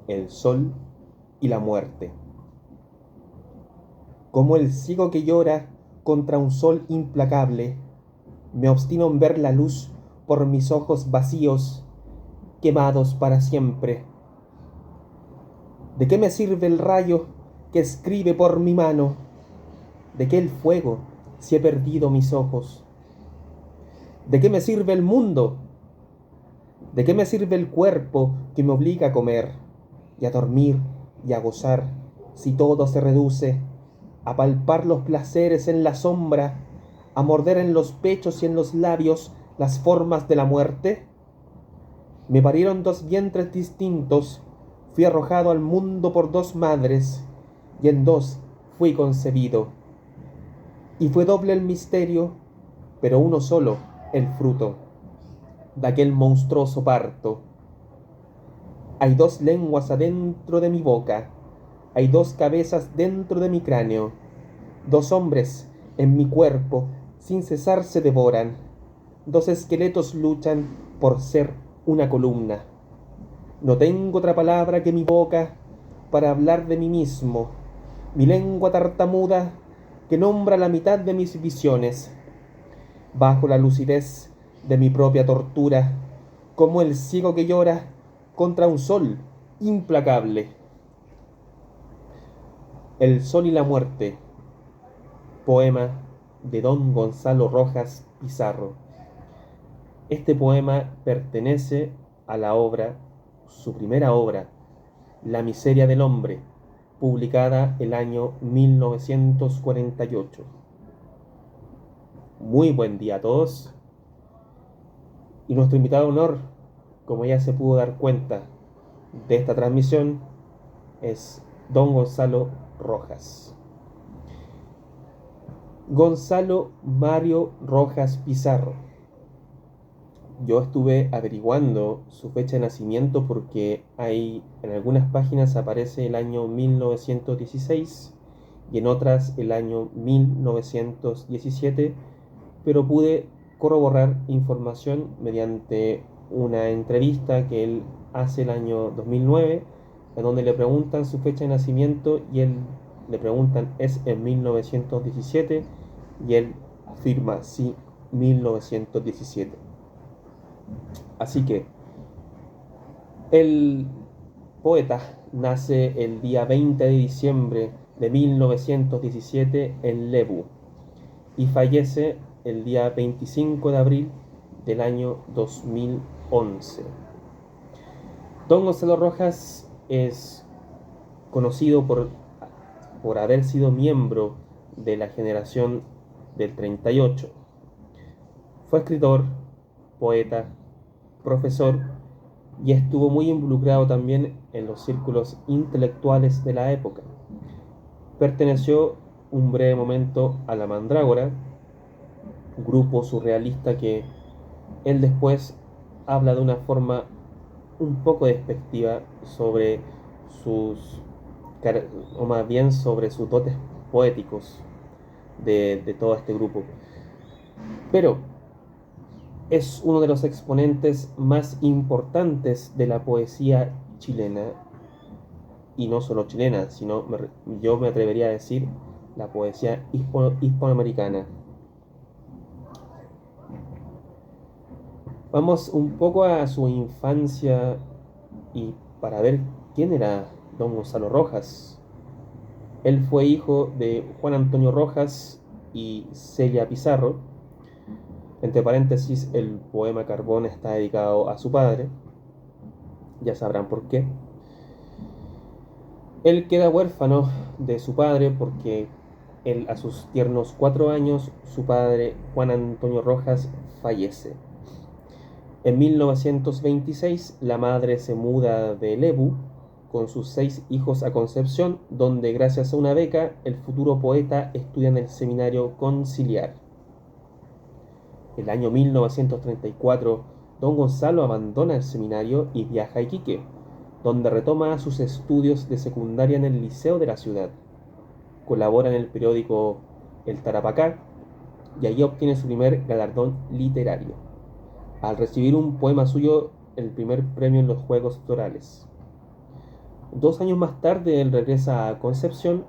el sol y la muerte. Como el ciego que llora contra un sol implacable, me obstino en ver la luz por mis ojos vacíos, quemados para siempre. ¿De qué me sirve el rayo que escribe por mi mano? ¿De qué el fuego si he perdido mis ojos? ¿De qué me sirve el mundo? ¿De qué me sirve el cuerpo que me obliga a comer y a dormir y a gozar si todo se reduce a palpar los placeres en la sombra, a morder en los pechos y en los labios las formas de la muerte? Me parieron dos vientres distintos, fui arrojado al mundo por dos madres, y en dos fui concebido. Y fue doble el misterio, pero uno solo el fruto de aquel monstruoso parto. Hay dos lenguas adentro de mi boca, hay dos cabezas dentro de mi cráneo, dos hombres en mi cuerpo sin cesar se devoran, dos esqueletos luchan por ser una columna. No tengo otra palabra que mi boca para hablar de mí mismo, mi lengua tartamuda que nombra la mitad de mis visiones. Bajo la lucidez de mi propia tortura, como el ciego que llora contra un sol implacable. El sol y la muerte, poema de don Gonzalo Rojas Pizarro. Este poema pertenece a la obra, su primera obra, La miseria del hombre, publicada el año 1948. Muy buen día a todos. Y nuestro invitado de honor, como ya se pudo dar cuenta de esta transmisión, es don Gonzalo Rojas. Gonzalo Mario Rojas Pizarro. Yo estuve averiguando su fecha de nacimiento porque en algunas páginas aparece el año 1916 y en otras el año 1917, pero pude corroborar información mediante una entrevista que él hace el año 2009, en donde le preguntan su fecha de nacimiento y él le preguntan es en 1917 y él afirma sí, 1917. Así que el poeta nace el día 20 de diciembre de 1917 en Lebu y fallece el día 25 de abril del año 2011. Don Gonzalo Rojas es conocido por haber sido miembro de la generación del 38. Fue escritor, poeta, profesor y estuvo muy involucrado también en los círculos intelectuales de la época. Perteneció un breve momento a la Mandrágora, grupo surrealista que él después habla de una forma un poco despectiva sobre o más bien sobre sus dotes poéticos de todo este grupo. Pero es uno de los exponentes más importantes de la poesía chilena, y no solo chilena, sino yo me atrevería a decir la poesía hispanoamericana. Vamos un poco a su infancia y para ver quién era don Gonzalo Rojas. Él fue hijo de Juan Antonio Rojas y Celia Pizarro. Entre paréntesis, el poema Carbón está dedicado a su padre. Ya sabrán por qué. Él queda huérfano de su padre porque a sus tiernos 4 años, su padre, Juan Antonio Rojas, fallece. En 1926, la madre se muda de Lebu con sus 6 hijos a Concepción, donde gracias a una beca, el futuro poeta estudia en el seminario conciliar. El año 1934, don Gonzalo abandona el seminario y viaja a Iquique, donde retoma sus estudios de secundaria en el liceo de la ciudad. Colabora en el periódico El Tarapacá y allí obtiene su primer galardón literario, al recibir un poema suyo el primer premio en los Juegos Florales. 2 años más tarde, él regresa a Concepción,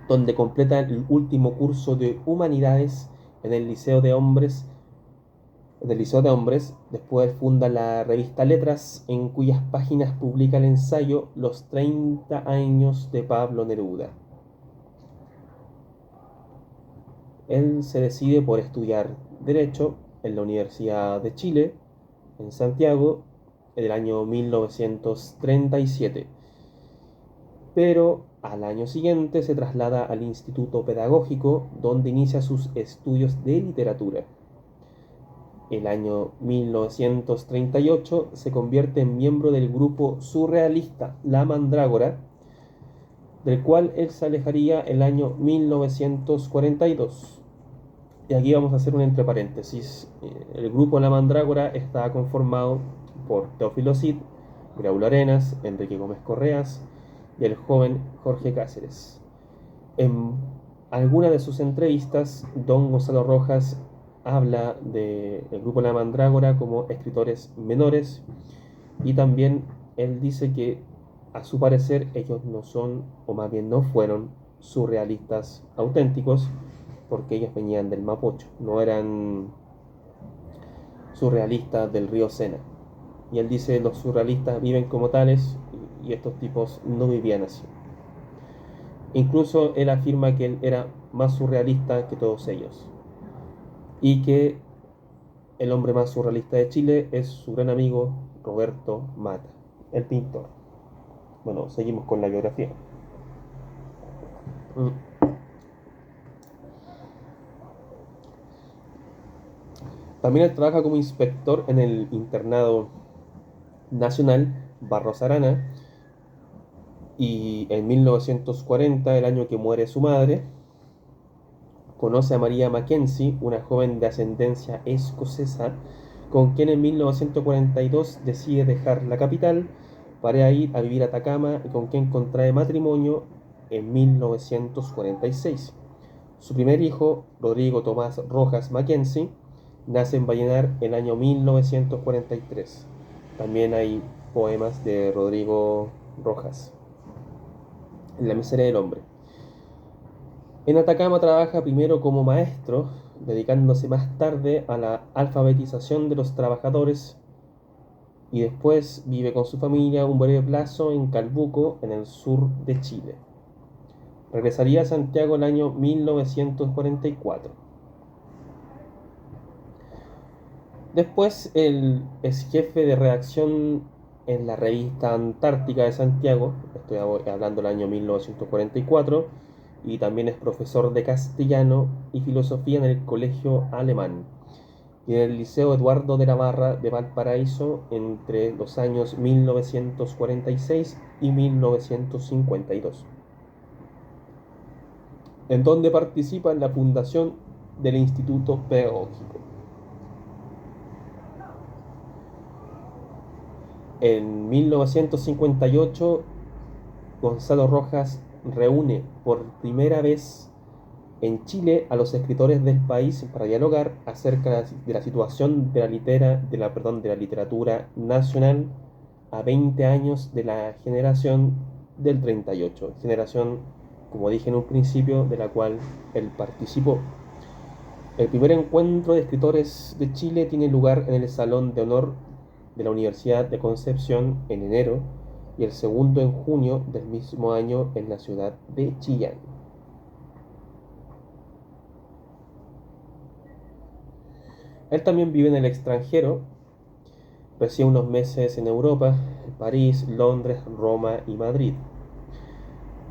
donde completa el último curso de Humanidades en el Liceo de Hombres. Después funda la revista Letras, en cuyas páginas publica el ensayo Los 30 años de Pablo Neruda. Él se decide por estudiar Derecho en la Universidad de Chile, en Santiago, en el año 1937. Pero al año siguiente se traslada al Instituto Pedagógico, donde inicia sus estudios de literatura. El año 1938 se convierte en miembro del grupo surrealista La Mandrágora, del cual él se alejaría el año 1942. Y aquí vamos a hacer un entre paréntesis. El grupo La Mandrágora está conformado por Teófilo Cid, Graulo Arenas, Enrique Gómez Correas y el joven Jorge Cáceres. En alguna de sus entrevistas, don Gonzalo Rojas habla del grupo La Mandrágora como escritores menores, y también él dice que a su parecer ellos no son, o más bien no fueron, surrealistas auténticos, porque ellos venían del Mapocho, no eran surrealistas del río Sena. Y él dice los surrealistas viven como tales y estos tipos no vivían así. Incluso él afirma que él era más surrealista que todos ellos, y que el hombre más surrealista de Chile es su gran amigo Roberto Mata, el pintor. Bueno, seguimos con la biografía. También él trabaja como inspector en el internado nacional Barros Arana, y en 1940, el año que muere su madre, conoce a María Mackenzie, una joven de ascendencia escocesa, con quien en 1942 decide dejar la capital para ir a vivir a Atacama, y con quien contrae matrimonio en 1946. Su primer hijo, Rodrigo Tomás Rojas Mackenzie, nace en Vallenar el año 1943. También hay poemas de Rodrigo Rojas en La miseria del hombre. En Atacama trabaja primero como maestro, dedicándose más tarde a la alfabetización de los trabajadores, y después vive con su familia un breve plazo en Calbuco, en el sur de Chile. Regresaría a Santiago el año 1944. Después él es jefe de redacción en la revista Antártica de Santiago, estoy hablando del año 1944, y también es profesor de castellano y filosofía en el Colegio Alemán y en el Liceo Eduardo de Navarra de Valparaíso entre los años 1946 y 1952, en donde participa en la fundación del Instituto Pedagógico. En 1958, Gonzalo Rojas reúne por primera vez en Chile a los escritores del país para dialogar acerca de la situación de la literatura nacional a 20 años de la generación del 38, generación, como dije en un principio, de la cual él participó. El primer encuentro de escritores de Chile tiene lugar en el Salón de Honor de la Universidad de Concepción en enero, y el segundo en junio del mismo año en la ciudad de Chillán. Él también vive en el extranjero, reside unos meses en Europa, en París, Londres, Roma y Madrid,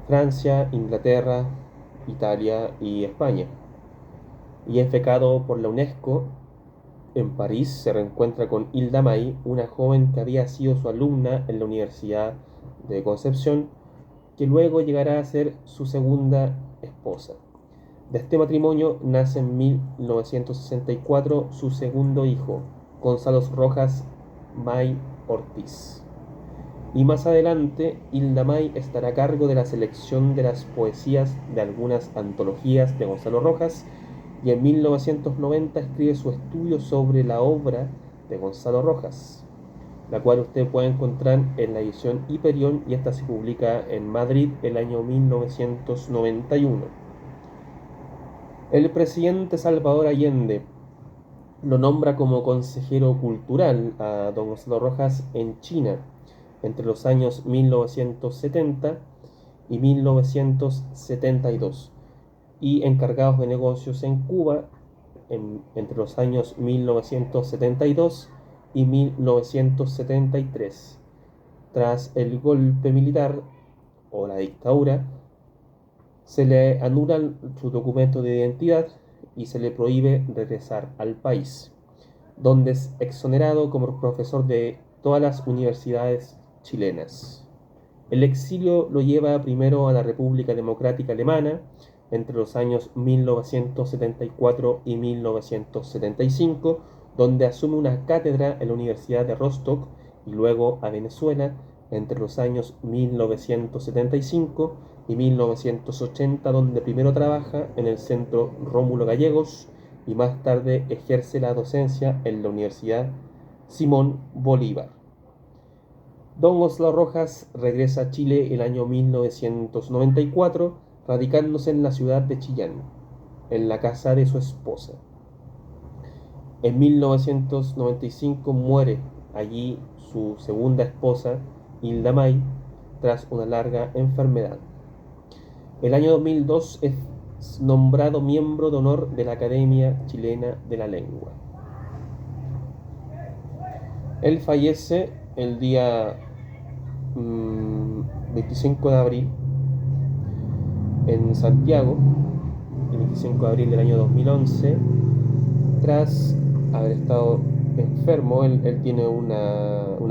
Francia, Inglaterra, Italia y España. Y es becado por la UNESCO. En París se reencuentra con Hilda May, una joven que había sido su alumna en la Universidad de Concepción, que luego llegará a ser su segunda esposa. De este matrimonio nace en 1964 su segundo hijo, Gonzalo Rojas May Ortiz. Y más adelante, Hilda May estará a cargo de la selección de las poesías de algunas antologías de Gonzalo Rojas, y en 1990 escribe su estudio sobre la obra de Gonzalo Rojas. la cual usted puede encontrar en la edición Hiperión, y esta se publica en Madrid el año 1991. El presidente Salvador Allende lo nombra como consejero cultural a don Gonzalo Rojas en China entre los años 1970 y 1972, y encargados de negocios en Cuba entre los años 1972 y 1973. Tras el golpe militar o la dictadura, se le anulan su documento de identidad y se le prohíbe regresar al país, donde es exonerado como profesor de todas las universidades chilenas. El exilio lo lleva primero a la República Democrática Alemana entre los años 1974 y 1975, donde asume una cátedra en la Universidad de Rostock, y luego a Venezuela entre los años 1975 y 1980, donde primero trabaja en el Centro Rómulo Gallegos y más tarde ejerce la docencia en la Universidad Simón Bolívar. Don Gonzalo Rojas regresa a Chile el año 1994, radicándose en la ciudad de Chillán, en la casa de su esposa. En 1995 muere allí su segunda esposa, Hilda May, tras una larga enfermedad. El año 2002 es nombrado miembro de honor de la Academia Chilena de la Lengua. Él fallece el día 25 de abril en Santiago, el 25 de abril del año 2011, tras haber estado enfermo. Él tiene un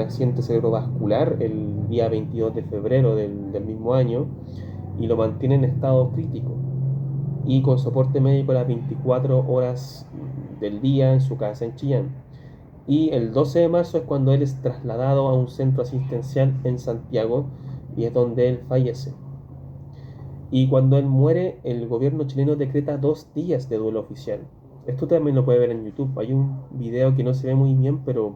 accidente cerebrovascular el día 22 de febrero del mismo año, y lo mantiene en estado crítico y con soporte médico las 24 horas del día en su casa en Chillán. Y el 12 de marzo es cuando él es trasladado a un centro asistencial en Santiago, y es donde él fallece. Y cuando él muere, el gobierno chileno decreta 2 días de duelo oficial. Esto también lo puede ver en YouTube. Hay un video que no se ve muy bien, pero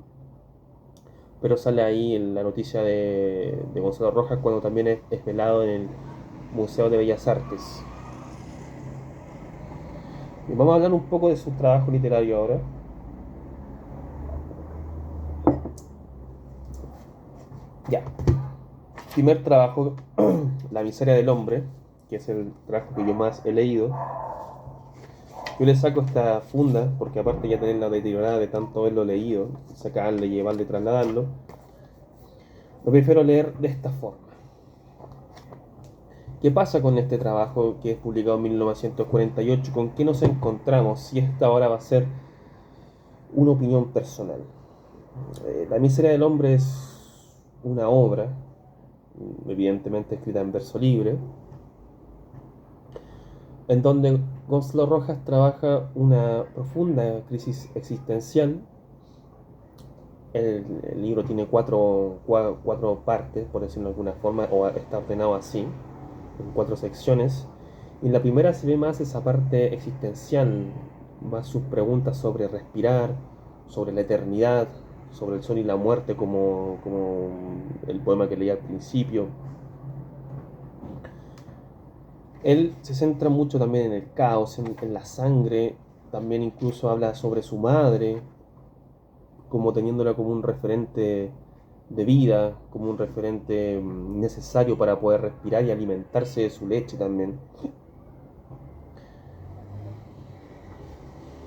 sale ahí en la noticia de Gonzalo Rojas cuando también es velado en el Museo de Bellas Artes. Y vamos a hablar un poco de su trabajo literario ahora. Ya. Primer trabajo, La miseria del hombre, que es el trabajo que yo más he leído. Yo le saco esta funda, porque aparte ya tenerla deteriorada de tanto haberlo leído, sacarle, llevarle, trasladarlo, lo prefiero leer de esta forma. ¿Qué pasa con este trabajo que es publicado en 1948? ¿Con qué nos encontramos si esta ahora va a ser una opinión personal? La miseria del hombre es una obra, evidentemente escrita en verso libre, en donde Gonzalo Rojas trabaja una profunda crisis existencial. El libro tiene cuatro partes, por decirlo de alguna forma, o está ordenado así, en 4 secciones. Y en la primera se ve más esa parte existencial, más sus preguntas sobre respirar, sobre la eternidad, sobre el sol y la muerte, como el poema que leí al principio. Él se centra mucho también en el caos, en la sangre. También incluso habla sobre su madre, como teniéndola como un referente de vida, como un referente necesario para poder respirar y alimentarse de su leche también.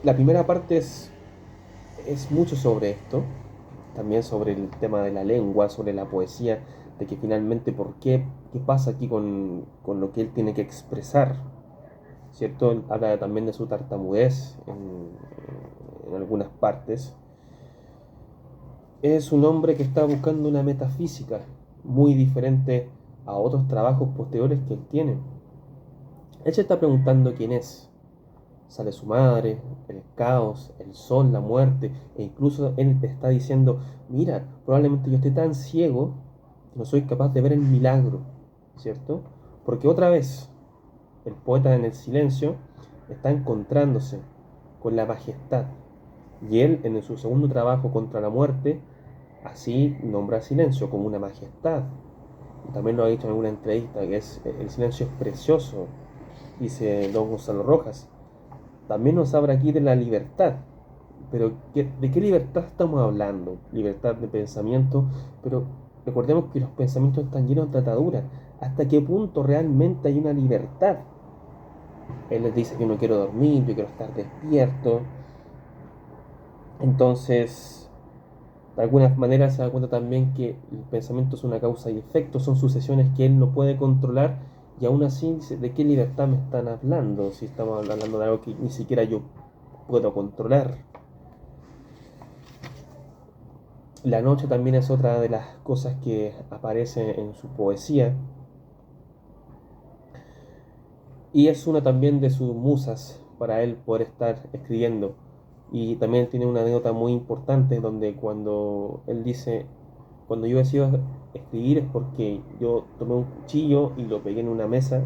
La primera parte es mucho sobre esto, también sobre el tema de la lengua, sobre la poesía, de que finalmente qué pasa aquí con lo que él tiene que expresar, ¿cierto? Él habla también de su tartamudez en algunas partes. Es un hombre que está buscando una metafísica muy diferente a otros trabajos posteriores que él tiene. Él se está preguntando quién es. Sale su madre, el caos, el sol, la muerte, e incluso él está diciendo, mira, probablemente yo esté tan ciego que no soy capaz de ver el milagro, ¿cierto? Porque otra vez, el poeta en el silencio está encontrándose con la majestad, y él en su segundo trabajo, Contra la muerte, así nombra silencio como una majestad. También lo ha dicho en alguna entrevista, que el silencio es precioso, dice don Gonzalo Rojas. También nos habla aquí de la libertad. Pero ¿de qué libertad estamos hablando? Libertad de pensamiento, pero recordemos que los pensamientos están llenos de ataduras. ¿Hasta qué punto realmente hay una libertad? Él les dice que no quiero dormir, yo quiero estar despierto. Entonces, de alguna manera se da cuenta también que el pensamiento es una causa y efecto, son sucesiones que él no puede controlar, y aún así dice, ¿de qué libertad me están hablando? Si estamos hablando de algo que ni siquiera yo puedo controlar. La noche también es otra de las cosas que aparece en su poesía, y es una también de sus musas para él poder estar escribiendo. Y también tiene una anécdota muy importante donde cuando él dice, cuando yo decido escribir es porque yo tomé un cuchillo y lo pegué en una mesa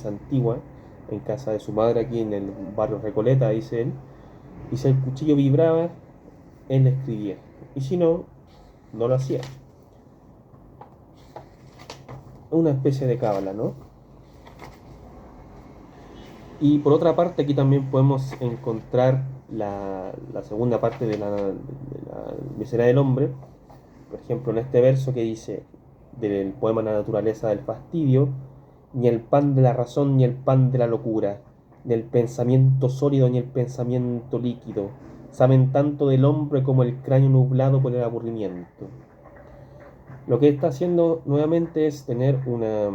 antigua, en casa de su madre aquí en el barrio Recoleta, dice él, y si el cuchillo vibraba, él escribía, y si no, no lo hacía. Una especie de cábala, ¿no? Y por otra parte, aquí también podemos encontrar la segunda parte de la miseria del hombre. Por ejemplo, en este verso que dice del poema La naturaleza del fastidio: ni el pan de la razón ni el pan de la locura, ni el pensamiento sólido ni el pensamiento líquido, saben tanto del hombre como el cráneo nublado por el aburrimiento. Lo que está haciendo nuevamente es tener una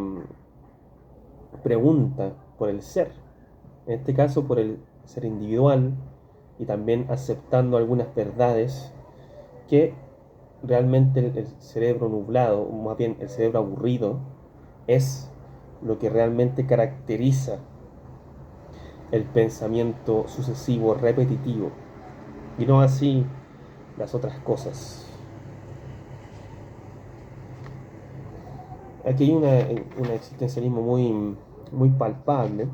pregunta por el ser, en este caso por el ser individual, y también aceptando algunas verdades que realmente el cerebro nublado, o más bien el cerebro aburrido, es lo que realmente caracteriza el pensamiento sucesivo, repetitivo, y no así las otras cosas. Aquí hay un existencialismo muy palpable,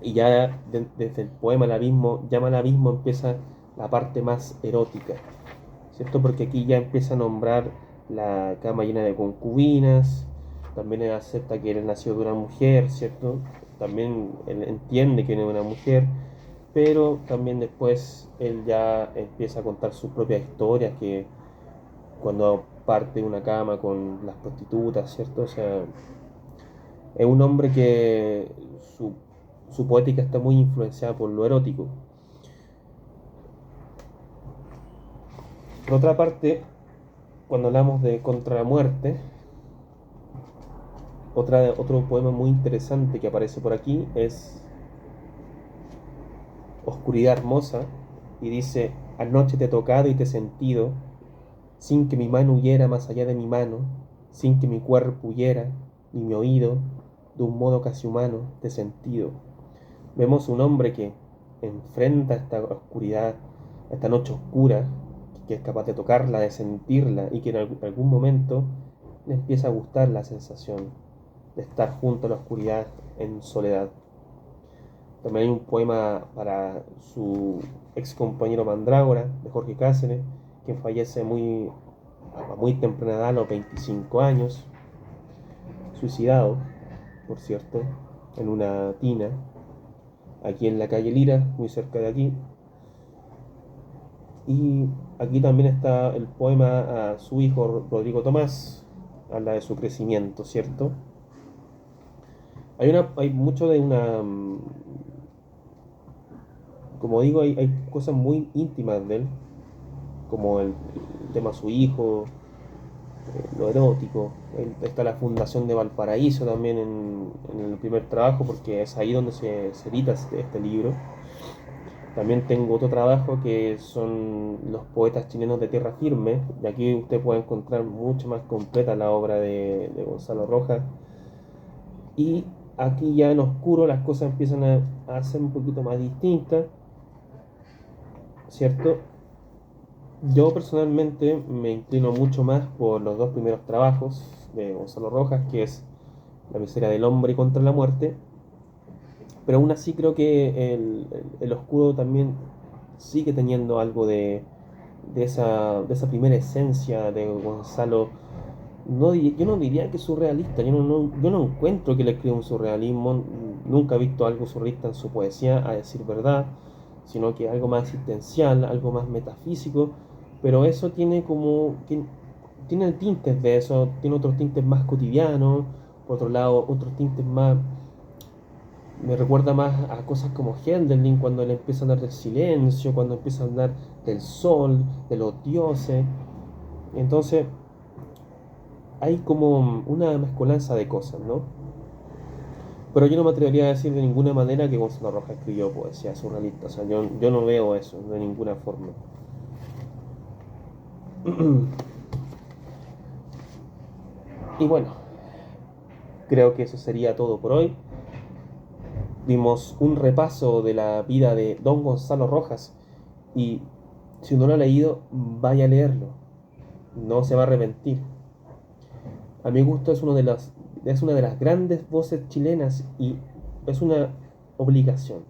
y ya desde el poema El abismo, llama al abismo, empieza la parte más erótica, ¿cierto? Porque aquí ya empieza a nombrar la cama llena de concubinas, también él acepta que él nació de una mujer, ¿cierto? También él entiende que no es una mujer, pero también después él ya empieza a contar sus propias historias, que cuando parte de una cama con las prostitutas, ¿cierto? O sea, es un hombre que su poética está muy influenciada por lo erótico. Por otra parte, cuando hablamos de Contra la Muerte, otro poema muy interesante que aparece por aquí es Oscuridad Hermosa, y dice: anoche te he tocado y te he sentido, sin que mi mano huyera más allá de mi mano, sin que mi cuerpo huyera, ni mi oído, de un modo casi humano, te he sentido. Vemos un hombre que enfrenta esta oscuridad, esta noche oscura, que es capaz de tocarla, de sentirla, y que en algún momento le empieza a gustar la sensación de estar junto a la oscuridad en soledad. También hay un poema para su ex compañero Mandrágora, de Jorge Cáceres, quien fallece a muy temprana edad, a los 25 años, suicidado, por cierto, en una tina, aquí en la calle Lira, muy cerca de aquí. Y aquí también está el poema a su hijo Rodrigo Tomás, habla de su crecimiento, ¿cierto? Hay mucho de una, como digo, hay cosas muy íntimas de él, como el tema de su hijo, lo erótico. Está la fundación de Valparaíso también en el primer trabajo, porque es ahí donde se edita este libro. También tengo otro trabajo que son los poetas chilenos de tierra firme, y aquí usted puede encontrar mucho más completa la obra de Gonzalo Rojas. Y aquí ya en oscuro las cosas empiezan a ser un poquito más distintas, ¿cierto? Yo personalmente me inclino mucho más por los dos primeros trabajos de Gonzalo Rojas, que es La miseria del hombre contra la muerte, pero aún así creo que el oscuro también sigue teniendo algo de esa primera esencia de Gonzalo. Yo no diría que es surrealista, yo no encuentro que le escriba un surrealismo, nunca he visto algo surrealista en su poesía, a decir verdad, sino que algo más existencial, algo más metafísico, pero eso tiene tintes de eso, tiene otros tintes más cotidianos, por otro lado, otros tintes más, me recuerda más a cosas como Hölderlin, cuando él empieza a hablar del silencio, cuando empieza a hablar del sol, de los dioses. Entonces, hay como una mezcolanza de cosas, ¿no? Pero yo no me atrevería a decir de ninguna manera que Gonzalo Rojas escribió poesía surrealista. O sea, yo no veo eso de ninguna forma. Y bueno, creo que eso sería todo por hoy. Dimos un repaso de la vida de Don Gonzalo Rojas. Y si no lo ha leído, vaya a leerlo. No se va a arrepentir. A mi gusto es una de las grandes voces chilenas y es una obligación,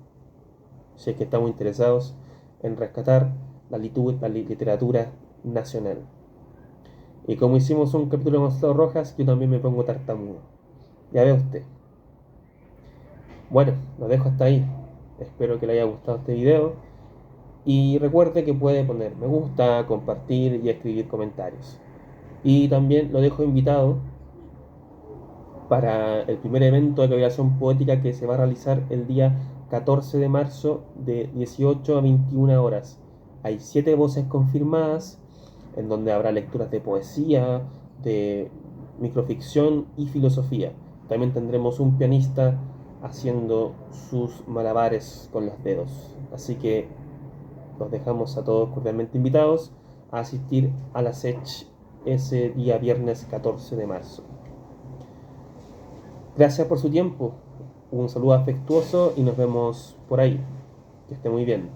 si es que estamos interesados en rescatar la literatura nacional. Y como hicimos un capítulo de Gonzalo Rojas, yo también me pongo tartamudo. Ya ve usted. Bueno, lo dejo hasta ahí. Espero que le haya gustado este video. Y recuerde que puede poner me gusta, compartir y escribir comentarios. Y también lo dejo invitado para el primer evento de cavilación poética que se va a realizar el día 14 de marzo de 18 a 21 horas. Hay 7 voces confirmadas, en donde habrá lecturas de poesía, de microficción y filosofía. También tendremos un pianista haciendo sus malabares con los dedos. Así que los dejamos a todos cordialmente invitados a asistir a la SECH ese día viernes 14 de marzo. Gracias por su tiempo, un saludo afectuoso y nos vemos por ahí. Que esté muy bien.